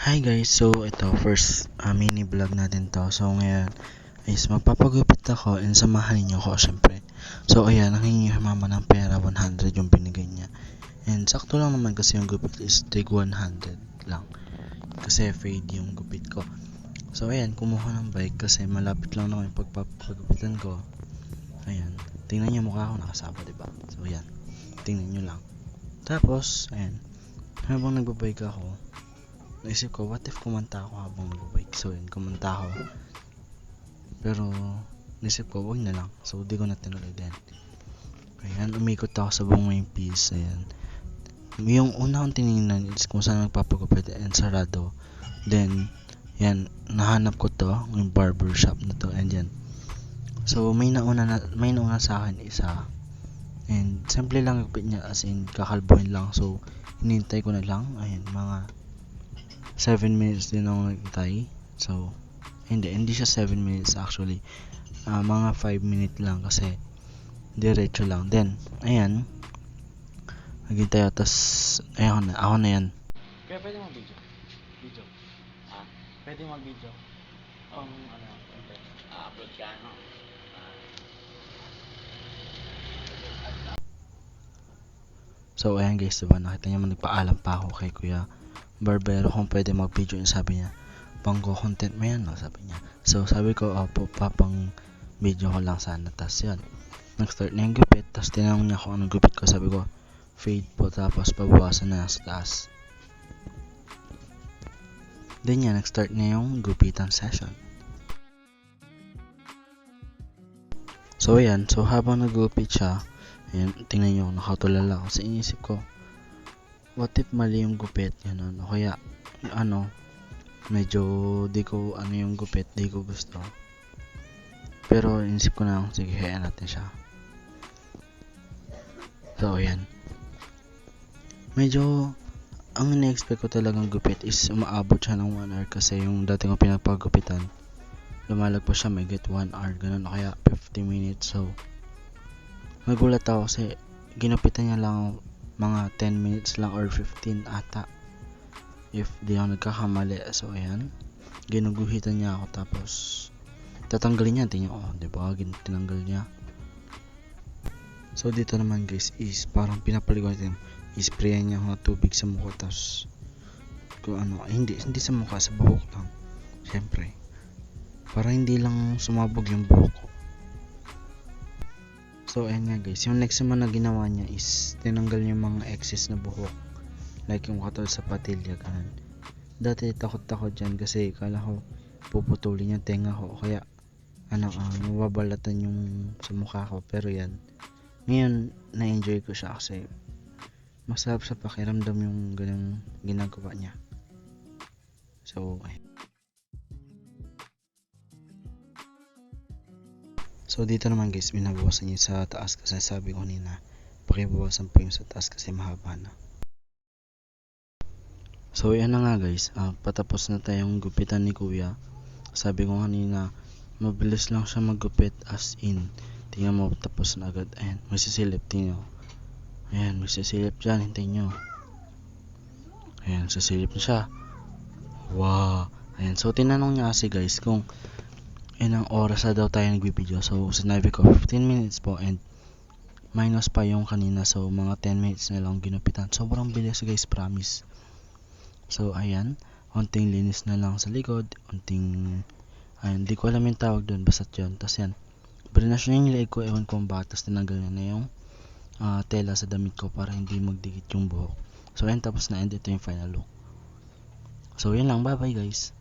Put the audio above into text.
Hi guys, so ito first mini vlog natin to. So ngayon is magpapagupit ako and samahan niyo ako syempre. So ayan, nanghingi mama ng pera 100 yung binigay niya. And sakto lang naman kasi yung gupit is take 100 lang. Kasi fade yung gupit ko. So ayan, kumuha ng bike kasi malapit lang naman yung pagpapagupitan ko. Ayan, tingnan niyo mukha ko nakasaba, diba? So ayan, tingnan niyo lang. Tapos, ayan, habang nagbabike ako, naisip ko, what if kumanta ako habang nagbabike? So yun, kumanta ako. Pero, naisip ko, wag na lang. So, di ko na tinuloy din. Ayan, umikot ako sa buong main piece. Ayan. Yung una kong tinignan is kung saan magpapagupit and sarado. Then, yan, nahanap ko to, yung barber shop na to. And yan. So, may nauna sa akin isa. And, simple lang yung gupit niya, as in, kakalbuhin lang. So, hinintay ko na lang. Ayan, mga 7 minutes din ako nagtay. So, hindi siya 7 minutes actually. Mga 5 minutes lang kasi diretso lang. Then, ayan. Naghintay ako, tas, ayun ako na yan. Kaya pwede mag-video? Video? Ha? Pwede mag-video? Upload ka, no? So, ayan guys, diba? Nakita niyo, nagpaalam pa ako kay Kuya Barbero kung pwede mag-video. And sabi niya, pangko content mo yan, no? Sabi niya. So, sabi ko, opo, papang video ko lang sana. Tas yan, nag-start na yung gupit. Tas tinanong niya kung anong gupit ko. Sabi ko, fade po, tapos pabawasan na sa taas. Then yan, nag-start na yung gupitan session. So ayan, so habang nagupit siya, ayan, tingnan nyo, nakatulala ako. Sa inisip ko, what if mali yung gupit, yun, o kaya, medyo di ko, yung gupit, di ko gusto. Pero inisip ko na, sige, hayaan natin siya. So ayan, medyo, ang ina-expect ko talagang gupit is umaabot siya ng 1 hour kasi yung dati kong pinagpagupitan, lumalagpas siya may get 1 hour, ganun, o kaya 50 minutes. So, nagulat ako kasi ginupitan niya lang mga 10 minutes lang or 15 ata, if di ako nagkakamali. So, ayan, ginuguhitan niya ako, tapos tatanggalin niya, tingnan, diba, tinanggal niya. So, dito naman guys is parang pinapaligoy natin, isprayan niya ako ng tubig sa mukha, tapos kung hindi sa mukha, sa buhok lang, syempre, para hindi lang sumabog yung buhok ko. So ayan nga guys, yung next naman na ginawa niya is tinanggal niya yung mga excess na buhok, like yung katulad sa patilya, ganun. Dati takot dyan kasi kala ko puputulin yung tenga ko, kaya mababalatan yung sa mukha ko. Pero yan, ngayon na-enjoy ko siya kasi masarap sa pakiramdam yung ganung ginagawa niya. So dito naman guys, binabawasan niya sa taas kasi sabi ko kanina, pakibawasan po yung sa taas kasi mahaba na. So yan na nga guys, patapos na tayong gupitan ni Kuya. Sabi ko kanina, mabilis lang siya maggupit, as in, tingnan mo, tapos na agad. Ayan, magsisilip, tingnan mo. Ayan, magsisilip dyan, hintayin nyo. Ayan, sasilip na siya. Wow. Ayan, so tinanong niya kasi guys kung ilang oras na daw tayo nagbibideo. So sinabi ko 15 minutes po, and minus pa yung kanina, so mga 10 minutes na lang ginupitan. Sobrang bilis guys, promise. So ayan, unting linis na lang sa likod, unting, ayan, di ko alam yung tawag doon, basta yun. Tapos yan, brinash na yung leg ko, ewan ko ang batas, tinanggal na yung tela sa damit ko para hindi magdikit yung buhok. So ayan, tapos na, and ito yung final look. So yun lang, bye bye guys.